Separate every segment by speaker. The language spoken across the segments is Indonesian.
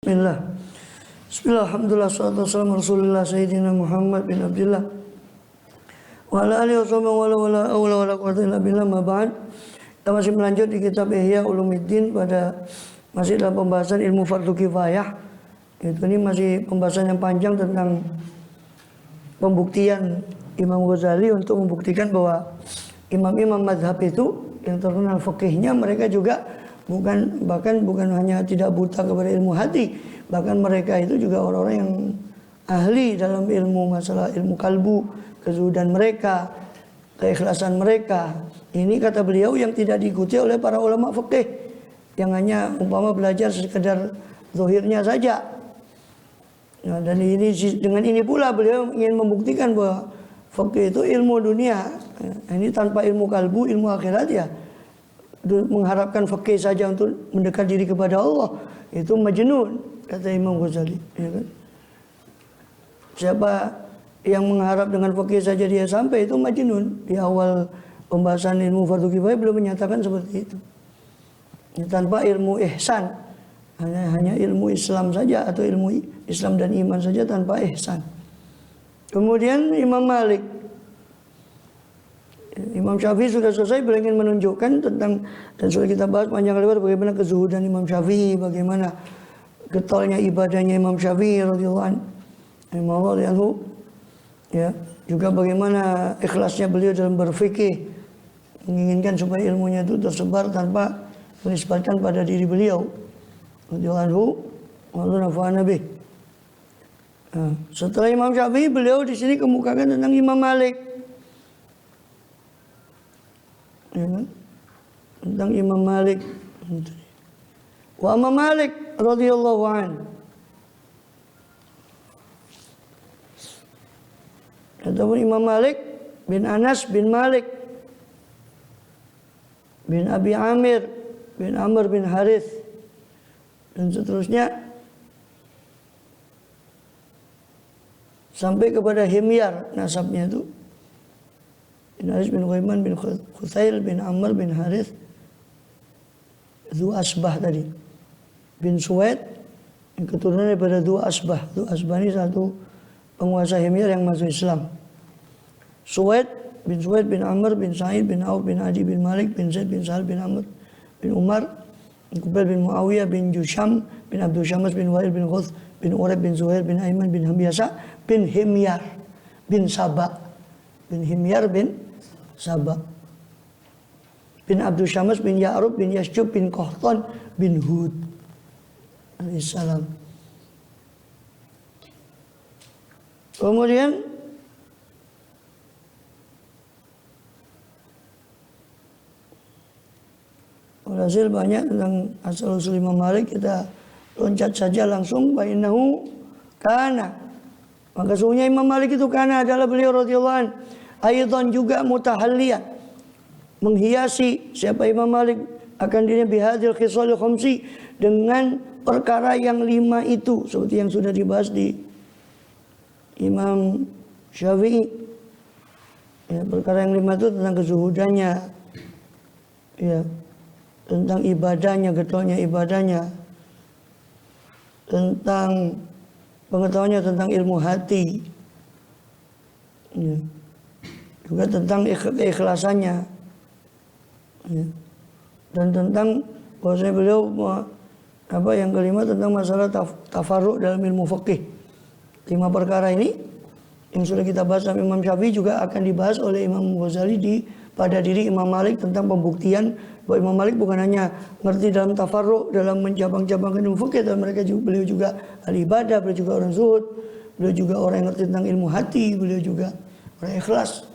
Speaker 1: Bismillah. Bismillah, alhamdulillah, salatu wassalamu rasulillah sayyidina Muhammad bin Abdullah wa ala alihi wa la hawla wa la quwwata illa billah, ma ba'd. Kita masih melanjut di kitab Ihya Ulumuddin masih dalam pembahasan ilmu fardu kifayah. Ini masih pembahasan yang panjang tentang pembuktian Imam Ghazali untuk membuktikan bahwa imam-imam mazhab itu yang terkenal fikihnya, mereka juga bukan hanya tidak buta kepada ilmu hati, bahkan mereka itu juga orang-orang yang ahli dalam ilmu, masalah ilmu kalbu, kezuhudan mereka, keikhlasan mereka. Ini kata beliau yang tidak diikuti oleh para ulama fikih yang hanya umpama belajar sekedar zahirnya saja. Nah, dan dengan ini pula beliau ingin membuktikan bahwa fikih itu ilmu dunia. Nah, ini tanpa ilmu kalbu, ilmu akhirat, ya mengharapkan fikih saja untuk mendekat diri kepada Allah itu majnun, kata Imam Ghazali, ya kan? Siapa yang mengharap dengan fikih saja dia sampai, itu majnun. Di awal pembahasan ilmu fardu kifayah belum menyatakan seperti itu. Ya, tanpa ilmu ihsan, hanya ilmu Islam saja atau ilmu Islam dan iman saja tanpa ihsan. Kemudian Imam Malik, Imam Syafi'i sudah selesai, beliau ingin menunjukkan tentang, dan sudah kita bahas panjang lebar, bagaimana kezuhudan Imam Syafi'i, bagaimana getolnya ibadahnya Imam Syafi'i radhiyallahu anhu, ya, juga bagaimana ikhlasnya beliau dalam berfikih, menginginkan supaya ilmunya itu tersebar tanpa menisbatkan pada diri beliau radhiyallahu anhu wa nafa'ana bih. Nah, setelah Imam Syafi'i, beliau di sini kemukakan tentang Imam Malik. Ya, tentang Imam Malik. Wa Imam Malik radhiyallahu an, ataupun Imam Malik bin Anas bin Malik bin Abi Amir bin Amr bin Harith dan seterusnya sampai kepada Himyar, nasabnya itu bin Harith bin Ghaiman bin Khuthail bin Amr bin Harith Dhu Asbah tadi bin Suwaid, yang keturunan daripada Dhu Asbah. Dhu Asbah ini satu penguasa Himyar yang masuk Islam. Suwaid bin Amr bin Sa'id bin Auf bin Adi bin Malik bin Zaid bin Sa'al bin Amr bin Umar bin Kubail bin Muawiyah bin Jusham bin Abdul Syams bin Wa'il bin Ghuth bin Urab bin Zuhair bin Aiman bin Hamyasa bin Himyar bin Sabah bin Himyar bin Sabah bin Abdul Syams bin Ya'rub bin Yasjub bin Qahtan bin Hud alaihissalam. Kemudian hasil banyak tentang asal-usul Imam Malik, kita loncat saja langsung. Bainahu kana, maka sesungguhnya Imam Malik itu kana adalah beliau radhiyallahu anhu aidan juga mutahalliyan, menghiasi siapa Imam Malik akan dirinya bihadil khisalil khamsi, dengan perkara yang 5 itu, seperti yang sudah dibahas di Imam Syafi'i. Ya, perkara yang 5 itu tentang kezuhudannya, ya, tentang ibadahnya, getolnya ibadahnya, tentang pengetahuannya tentang ilmu hati, ya, juga tentang keikhlasannya, ya, dan tentang bahwasanya beliau yang kelima tentang masalah tafarruq dalam ilmu fikih. 5 perkara ini yang sudah kita bahas sama Imam Syafi'i juga akan dibahas oleh Imam Ghazali pada diri Imam Malik, tentang pembuktian bahwa Imam Malik bukan hanya ngerti dalam tafarruq, dalam mencabang-cabangkan ilmu fikih, dan beliau juga ahli ibadah, beliau juga orang zuhud, beliau juga orang yang ngerti tentang ilmu hati, beliau juga orang ikhlas.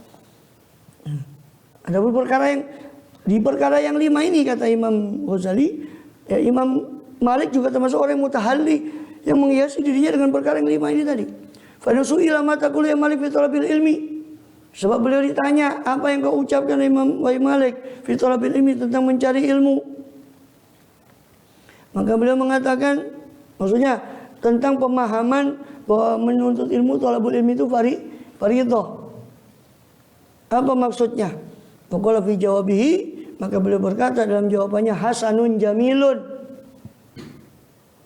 Speaker 1: Ada perkara yang 5 ini, kata Imam Ghazali, ya, Imam Malik juga termasuk orang yang mutahalli, yang menghiasi dirinya dengan perkara yang 5 ini tadi. Fa nusu'ila ma taqulu ya Malik fi talabil ilmi, sebab beliau ditanya, apa yang kau ucapkan Imam Malik fi talabil ilmi, tentang mencari ilmu. Maka beliau mengatakan, maksudnya tentang pemahaman bahwa menuntut ilmu, talabul ilmi itu fardhah. Apa maksudnya? Faqala fi jawabihi, maka beliau berkata dalam jawabannya, hasanun jamilun.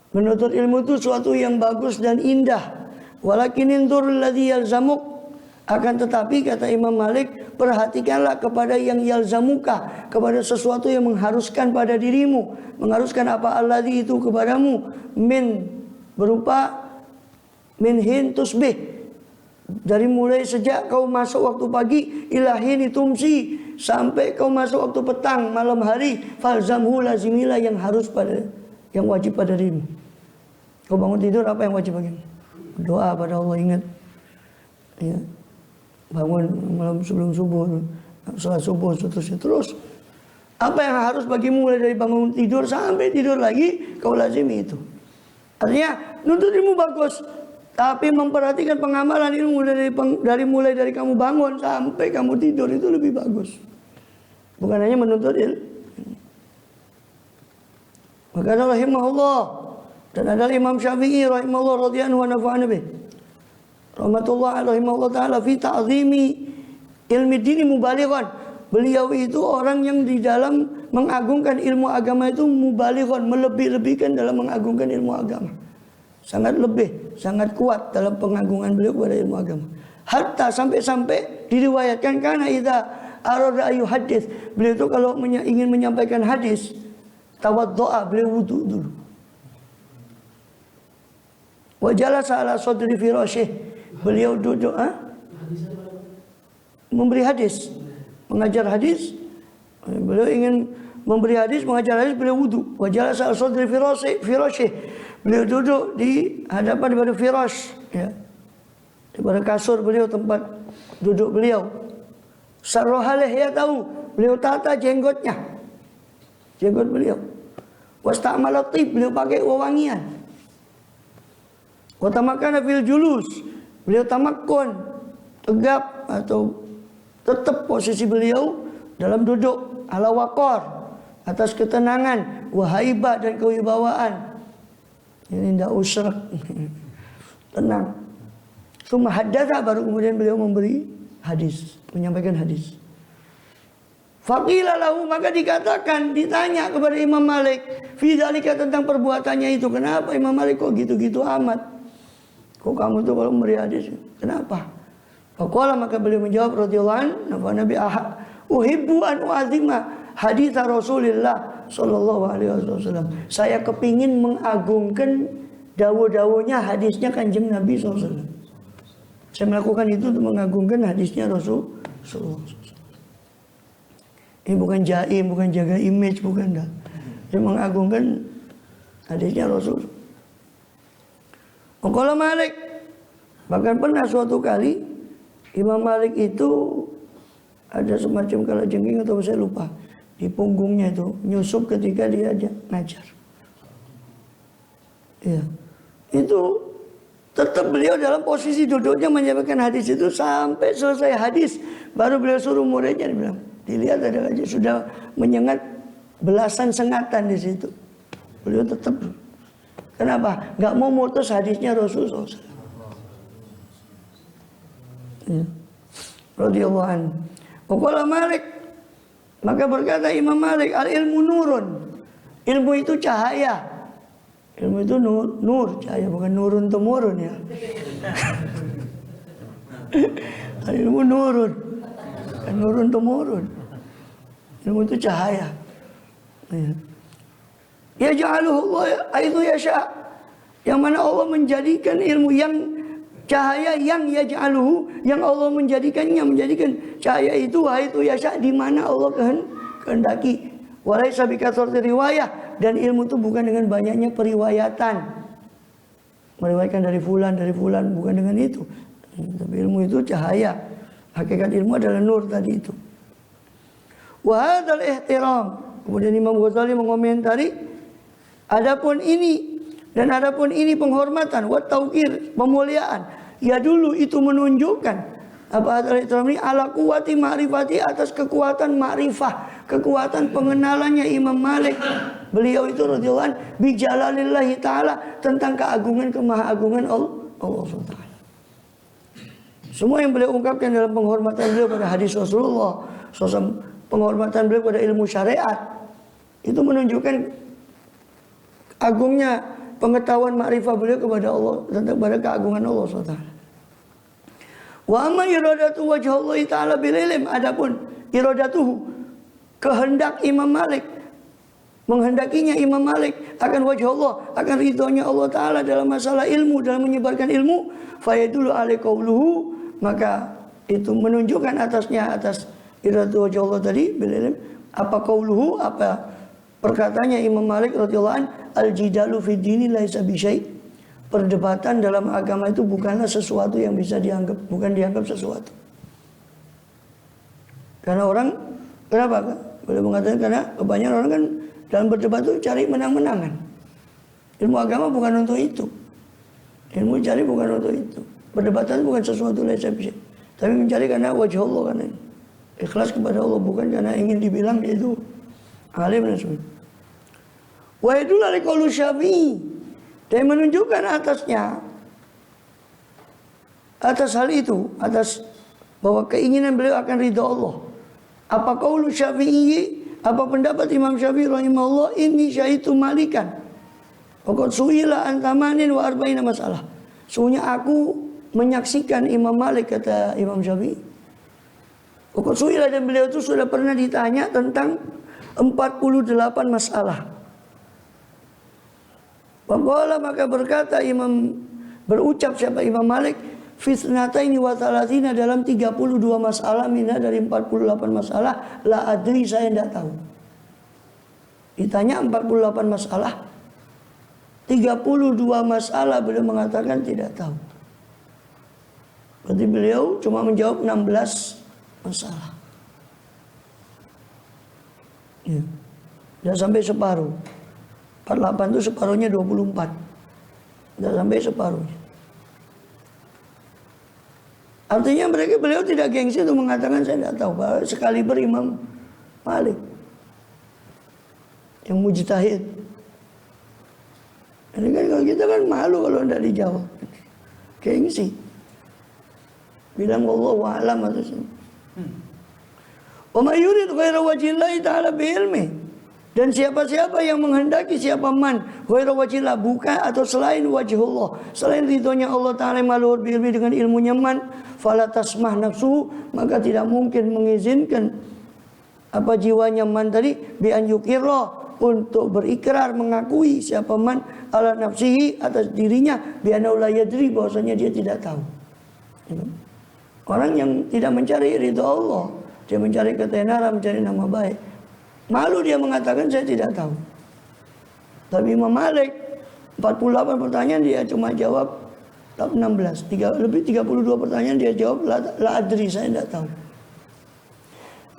Speaker 1: Menuntut ilmu itu suatu yang bagus dan indah. Walakin inzur alladhi yalzamuk. Akan tetapi kata Imam Malik, perhatikanlah kepada yang yalzamuka, kepada sesuatu yang mengharuskan pada dirimu. Mengharuskan apa? Alladhi itu kepadamu. Min berupa min hin tusbih. Dari mulai sejak kau masuk waktu pagi, ilahin tumsi, sampai kau masuk waktu petang, malam hari, falzamhu lazimilah yang harus pada, yang wajib pada dirimu. Kau bangun tidur, apa yang wajib bagimu? Doa pada Allah, ingat. Ya. Bangun malam sebelum subuh, salat subuh, seterusnya. Terus apa yang harus bagimu mulai dari bangun tidur sampai tidur lagi, kau lazimi itu. Artinya nuntut ilmu bagus, tapi memperhatikan pengamalan ilmu mulai dari kamu bangun sampai kamu tidur itu lebih bagus. Bukan hanya menuntut ilmu. Maka rahimahullah, dan adalah Imam Syafi'i rahimahullah radhiyallahu anhu wa nabi. Rahmatullah rahimahullah taala fi ta'zimi ilmi dini mubalighan. Beliau itu orang yang di dalam mengagungkan ilmu agama itu mubalighan, melebih-lebihkan dalam mengagungkan ilmu agama. Sangat lebih, sangat kuat dalam pengagungan beliau kepada ilmu agama. Hatta sampai-sampai diriwayatkan karena idza arada ayu hadis, beliau itu kalau ingin menyampaikan hadis, tawaddoa, beliau wudu dulu. Wa jalasa ala sadri firasyih, beliau duduk memberi hadis, mengajar hadis. Beliau ingin memberi hadis, mengajar hadis, beliau wudu. Wa jalasa ala sadri firasyih, beliau duduk di hadapan daripada firash, ya, daripada kasur beliau, tempat duduk beliau. Sarrohaleh, ya tahu, beliau tata jenggotnya, jenggot beliau. Wasta'amala tib, beliau pakai wewangian. Watamakana fil julus, beliau tamakun, tegap atau tetap posisi beliau dalam duduk, ala waqar, atas ketenangan, wahaibah dan kewibawaan. Ini tidak usrak, tenang. Summa haddatha, baru kemudian beliau memberi hadis, menyampaikan hadis. Faqila lahu, maka dikatakan, ditanya kepada Imam Malik, fi dzalika, tentang perbuatannya itu. Kenapa Imam Malik kok gitu-gitu amat? Kok kamu tuh kalau memberi hadis, kenapa? Faqala, maka beliau menjawab radhiyallahu anhu, Nabi uhibbu an u'azima hadits Rasulullah sallallahu alaihi wasallam. Saya kepingin mengagungkan dawuh-dawuhnya, hadisnya Kanjeng Nabi sallallahu alaihi wasallam. Saya melakukan itu untuk mengagungkan hadisnya Rasul sallallahu alaihi wasallam. Ini bukan jaim, bukan jaga image, bukan dah. Saya mengagungkan hadisnya Rasul. Qala Malik, bahkan pernah suatu kali Imam Malik itu ada semacam kalajengking atau saya lupa, di punggungnya itu nyusup ketika dia ngajar. Ya, itu tetap beliau dalam posisi duduknya menyampaikan hadis itu sampai selesai hadis, baru beliau suruh muridnya, dibilang, dilihat ada aja sudah menyengat belasan sengatan di situ. Beliau tetap. Kenapa? Gak mau mutus hadisnya Rasulullah SAW. Ya. Radhiyallahu anhu. Qala Malik, maka berkata Imam Malik, al ilmu nurun. Ilmu itu cahaya. Ilmu itu nur, cahaya, bukan nurun temurun ya. Al ilmu nurun, bukan nurun temurun. Ilmu itu cahaya. Ya. Yaj'aluhu Allah haitsu yasha. Yang mana Allah menjadikan ilmu yang cahaya yang yaj'aluhu, yang Allah menjadikannya, menjadikan cahaya itu haitsu yasha, di mana Allah kehendaki. Walaysa bikatsarati riwayah, dan ilmu itu bukan dengan banyaknya periwayatan. Meriwayatkan dari fulan, bukan dengan itu. Tapi ilmu itu cahaya. Hakikat ilmu adalah nur tadi itu. Wa hadzal ihtiram. Kemudian Imam Ghazali mengomentari, adapun ini penghormatan, wa tauqir, pemuliaan. Ya dulu itu menunjukkan apa ini ala quwwati ma'rifati, atas kekuatan ma'rifah, kekuatan pengenalannya Imam Malik. Beliau itu radhiyallahu anhu bi jalalillahi taala, tentang keagungan kemahagungan Allah SWT. Semua yang beliau ungkapkan dalam penghormatan beliau pada hadis Rasulullah SAW, penghormatan beliau pada ilmu syariat, itu menunjukkan agungnya pengetahuan makrifah beliau kepada Allah, tentang pada keagungan Allah SWT. Wa amma iradatu wajh Allah Ta'ala bil ilm, adapun iradatuhu, kehendak Imam Malik, menghendakinya Imam Malik akan wajh Allah, akan ridhonya Allah Ta'ala dalam masalah ilmu, dalam menyebarkan ilmu, fayadulu alaihi qauluhu, maka itu menunjukkan atasnya, atas iradatu wajh Allah tadi bil ilm, apa qauluhu, apa perkataannya Imam Malik radhiyallahu an, al-jidalu fid dini laisa bisyai', perdebatan dalam agama itu bukanlah sesuatu yang bisa dianggap, bukan dianggap sesuatu. Karena orang, kenapa? Boleh mengatakan karena kebanyakan orang kan dalam berdebat itu cari menang-menangan. Ilmu agama bukan untuk itu. Ilmu cari bukan untuk itu. Perdebatan bukan sesuatu laisa bisyai', tapi mencari karena wajah Allah, karena ikhlas kepada Allah, bukan karena ingin dibilang dia itu alim dan sebagainya. Wa yadullu ala qauli Syafi'i, dan menunjukkan atasnya, atas hal itu, atas bahwa keinginan beliau akan ridha Allah. Apa qaulu Syafi'i, apa pendapat Imam Syafi'i rahimahullah, inni syahitu malikan waqad su'ila an tamanin wa arba'ina masalah. Sungguhnya aku menyaksikan Imam Malik, kata Imam Syafi'i. Waqad su'ila, dan beliau itu sudah pernah ditanya tentang 48 masalah. Waqala, maka berkata berucap siapa Imam Malik, fitnataini wa thalathina, dalam 32 masalah, mina dari 48 masalah, la adri, saya tidak tahu. Ditanya 48 masalah, 32 masalah beliau mengatakan tidak tahu. Berarti beliau cuma menjawab 16 masalah. Ya. Tidak sampai separuh. 48 itu separuhnya 24. Tidak sampai separuhnya. Artinya beliau tidak gengsi untuk mengatakan saya tidak tahu. Sekali Imam Malik yang mujtahid. Ini kan kalau kita kan malu kalau tidak dijawab. Gengsi. Bilang wallahu a'lam atau sini. Wa may yurid ghaira wajhillahi ta'ala bi ilmi. Dan siapa-siapa yang menghendaki, siapa man ghaira wajhillah, bukan atau selain wajhullah, selain ridhonya Allah Ta'ala maluhur bi ilmi, dengan ilmunya man, fala tasmah nafsu, maka tidak mungkin mengizinkan apa jiwanya man tadi bi an yukirra, untuk berikrar mengakui siapa man ala nafsihi, atas dirinya, bi anna la yadri, bahwasanya dia tidak tahu. Orang yang tidak mencari ridho Allah, dia mencari ketenaran, mencari nama baik, malu dia mengatakan saya tidak tahu. Tapi Imam Malik 48 pertanyaan dia cuma jawab 16, lebih 32 pertanyaan dia jawab la adri, saya tidak tahu.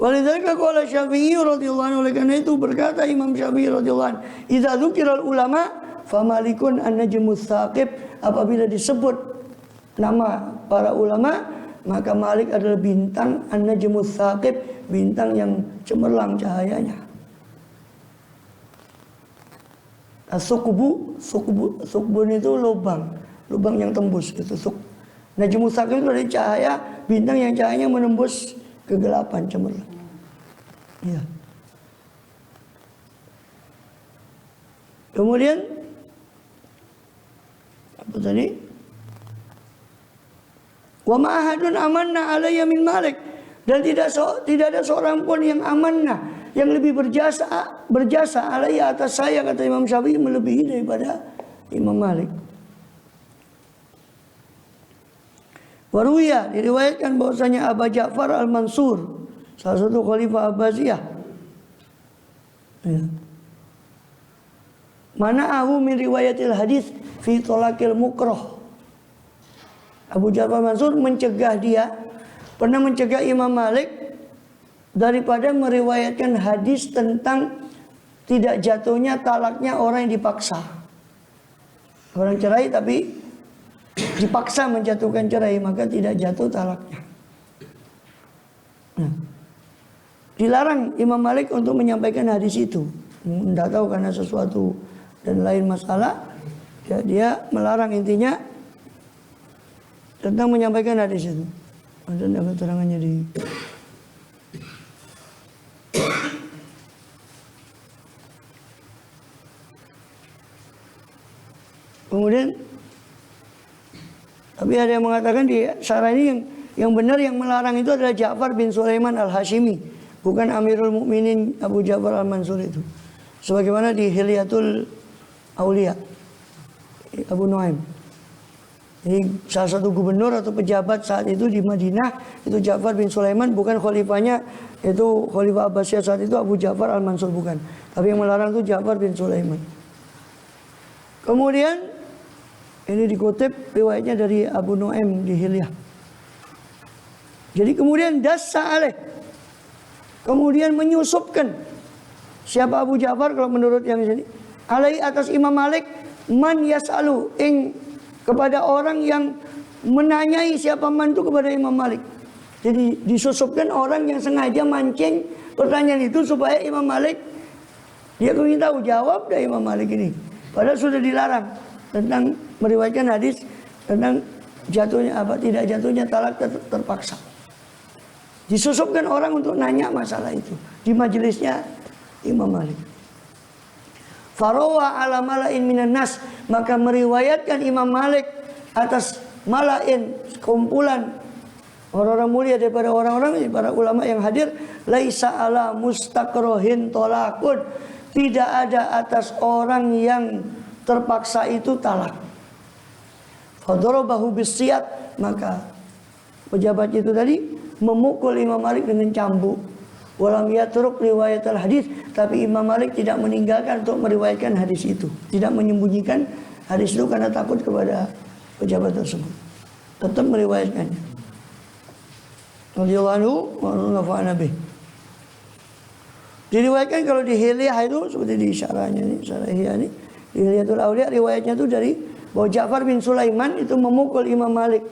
Speaker 1: Walidzalika qala Syafi'i radhiyallahu anhu, oleh karena itu berkata Imam Syafi'i radhiyallahu anhu, idza dzukiral ulama famalikun an-najmus tsaqib, apabila disebut nama para ulama, maka Malik adalah bintang an-najmus tsaqib, bintang yang cemerlang cahayanya. Sukbun itu lubang yang tembus, itu najmus tsaqib itu dari cahaya, bintang yang cahayanya menembus kegelapan, cemerlang. Ya. Kemudian apa tadi? Wa ma ahadun amanna alayya min Malik, dan tidak ada seorang pun yang amanah, yang lebih berjasa alayya, atas saya, kata Imam Syafi'i, melebihi daripada Imam Malik. Waruya, diriwayatkan bahwasanya Abu Ja'far Al-Mansur, salah satu khalifah Abbasiyah, ya, mana'ahu min riwayatil hadis fi tolakil mukroh. Abu Ja'far Mansur pernah mencegah Imam Malik daripada meriwayatkan hadis tentang tidak jatuhnya talaknya orang yang dipaksa. Orang cerai tapi dipaksa menjatuhkan cerai, maka tidak jatuh talaknya. Nah, dilarang Imam Malik untuk menyampaikan hadis itu. Tidak tahu karena sesuatu dan lain masalah, ya, dia melarang, intinya tentang menyampaikan hadis itu. Ada keterangannya di Kemudian tapi ada yang mengatakan di syarah ini yang benar yang melarang itu adalah Ja'far bin Sulaiman al-Hashimi, bukan Amirul Mukminin Abu Ja'far al-Mansur itu. Sebagaimana di Hilyatul Aulia Abu Nuaim. Jadi salah satu gubernur atau pejabat saat itu di Madinah itu Ja'far bin Sulaiman, bukan khalifahnya itu Khalifah Abbasiyah saat itu Abu Ja'far al-Mansur, bukan. Tapi yang melarang itu Ja'far bin Sulaiman. Kemudian ini dikutip riwayatnya dari Abu Nuaim di Hilyah. Jadi kemudian dassa alaih, kemudian menyusupkan siapa Abu Ja'far kalau menurut yang ini alai atas Imam Malik man yas'alu ing kepada orang yang menanyai siapa man itu kepada Imam Malik. Jadi disusupkan orang yang sengaja mancing pertanyaan itu supaya Imam Malik dia ingin tahu jawab dari Imam Malik ini. Padahal sudah dilarang tentang meriwayatkan hadis tentang jatuhnya apa tidak jatuhnya talak terpaksa. Disusupkan orang untuk nanya masalah itu di majelisnya Imam Malik. Farawa ala mala'in minan nas, maka meriwayatkan Imam Malik atas mala'in, kumpulan orang-orang mulia daripada orang-orang para ulama yang hadir, laisa ala mustaqrohin tolakun, tidak ada atas orang yang terpaksa itu talak. Fadarabahu bisiyat, maka pejabat itu tadi memukul Imam Malik dengan cambuk. Walam yatruk riwayat al-hadis, tapi Imam Malik tidak meninggalkan untuk meriwayatkan hadis itu, tidak menyembunyikan hadis itu karena takut kepada pejabat tersebut, tetap meriwayatkannya. Radhiyallahu anhu wa nafa'ana bih. Diriwayatkan kalau di Hilyah itu seperti di syarahnya ini, syarah Hilyah ini, di Hilyatul Aulia riwayatnya itu dari bahwa Ja'far bin Sulaiman itu memukul Imam Malik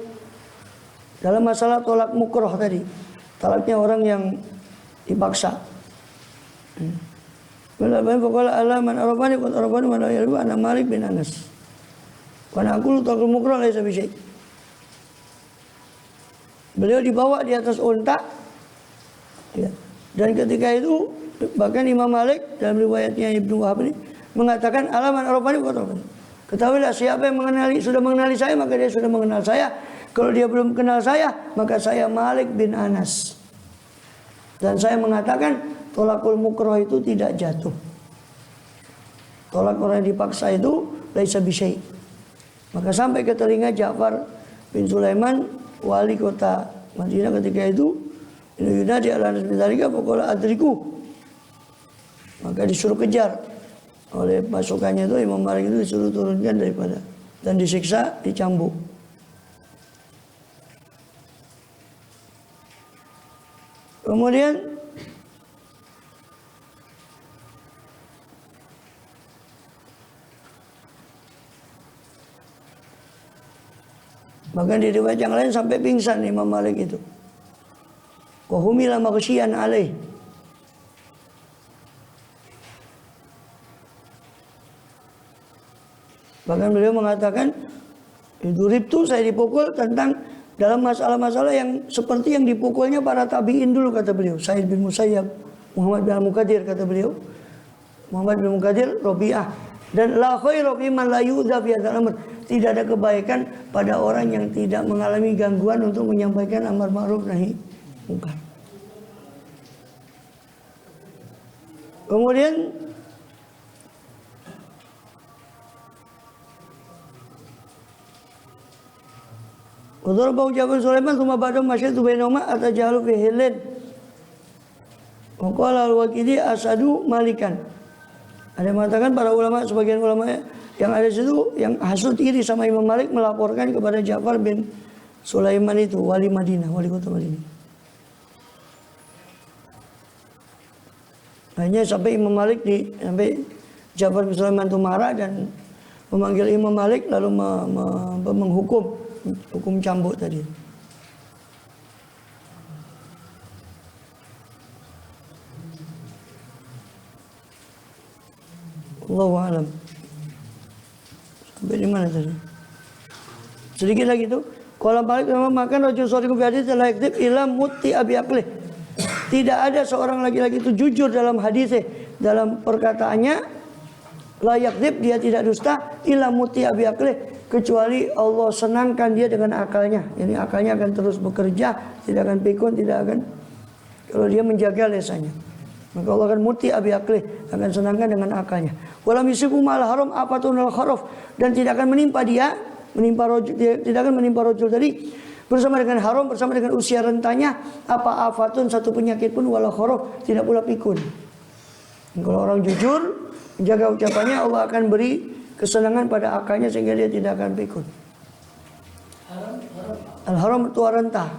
Speaker 1: dalam masalah tolak mukroh tadi, talaknya orang yang dipaksa. Balaban faqala alaman arabani qad arabani man la yalbu ana Malik bin Anas. Wa naqulu taqul mukra laisa bi syai'. Beliau dibawa di atas unta. Ya. Dan ketika itu bahkan Imam Malik dalam riwayatnya Ibnu Wahab ini mengatakan alaman arabani qad arabani. Ketahuilah siapa yang sudah mengenali saya maka dia sudah mengenal saya. Kalau dia belum kenal saya maka saya Malik bin Anas. Dan saya mengatakan tolakul mukroh itu tidak jatuh. Tolak orang yang dipaksa itu laisa bisyai. Maka sampai ke telinga Ja'far bin Sulaiman, wali kota Madinah ketika itu, yunadi ala Anas bin Tariqah faqala adriku. Maka disuruh kejar oleh pasukannya itu, Imam Malik itu disuruh turunkan daripada dan disiksa, dicambuk. Kemudian bahkan di riwayat yang lain sampai pingsan Imam Malik itu. Wa humila maghsyian alaih. Bahkan beliau mengatakan, "Iduribtu, saya dipukul tentang dalam masalah-masalah yang seperti yang dipukulnya para tabi'in dulu," kata beliau. Sa'id bin Musayyab, Muhammad bin Al-Muqaddir, kata beliau. Muhammad bin Muqaddir, Rabi'ah. Dan la khairu fi man la yu'dha fi hadzal amr. Tidak ada kebaikan pada orang yang tidak mengalami gangguan untuk menyampaikan amar ma'ruf nahi munkar. Kemudian Qadar bau Ja'far Sulaiman thumma ba'da masyatu bainahuma atajalu fi hilin. Wa qala al-Waqidi asadu malikan. Ada yang mengatakan para ulama, sebagian ulama yang ada di situ yang hasud iri sama Imam Malik melaporkan kepada Ja'far bin Sulaiman itu, wali Madinah, wali kota Madinah. Hanya sampai Imam Malik sampai Ja'far bin Sulaiman itu marah dan memanggil Imam Malik lalu menghukum hukum cambuk tadi. Allahu a'lam. Sampai di mana tadi? Sedikit lagi tu. Kalau Malik makan rajul shadiqun fi hadits la yaktib ila mutti abi aqlih. Tidak ada seorang laki-laki itu jujur dalam hadisnya, dalam perkataannya, la yaktib, dia tidak dusta illa muti'a bi aqlih, kecuali Allah senangkan dia dengan akalnya. Ini akalnya akan terus bekerja, tidak akan pikun, tidak akan, kalau dia menjaga lesanya. Maka Allah akan muti'a bi aqlih, akan senangkan dengan akalnya. Walam yusibu ma'al haram afatun al kharaf, dan tidak akan menimpa dia, tidak akan menimpa rajul tadi bersama dengan haram, bersama dengan usia rentanya, apa afatun, satu penyakit pun, wala kharaf, tidak pula pikun. Kalau orang jujur menjaga ucapannya, Allah akan beri kesenangan pada akalnya sehingga dia tidak akan pikun. Al-haram tua renta.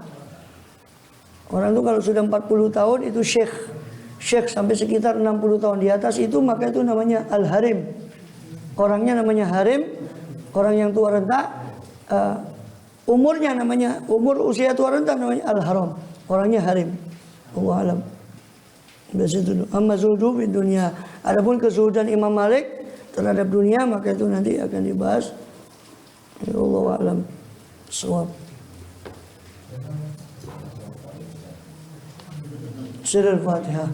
Speaker 1: Orang itu kalau sudah 40 tahun itu syekh sampai sekitar 60 tahun di atas itu, maka itu namanya al-harim. Orangnya namanya harim, orang yang tua renta. Umurnya namanya, umur usia tua renta namanya al-haram. Orangnya harim. Allah alam. Amma zuhdu di dunia. Adapun kezuhudan Imam Malik terhadap dunia, maka itu nanti akan dibahas. Allah alam. Shawab. Surah Al-Fatihah.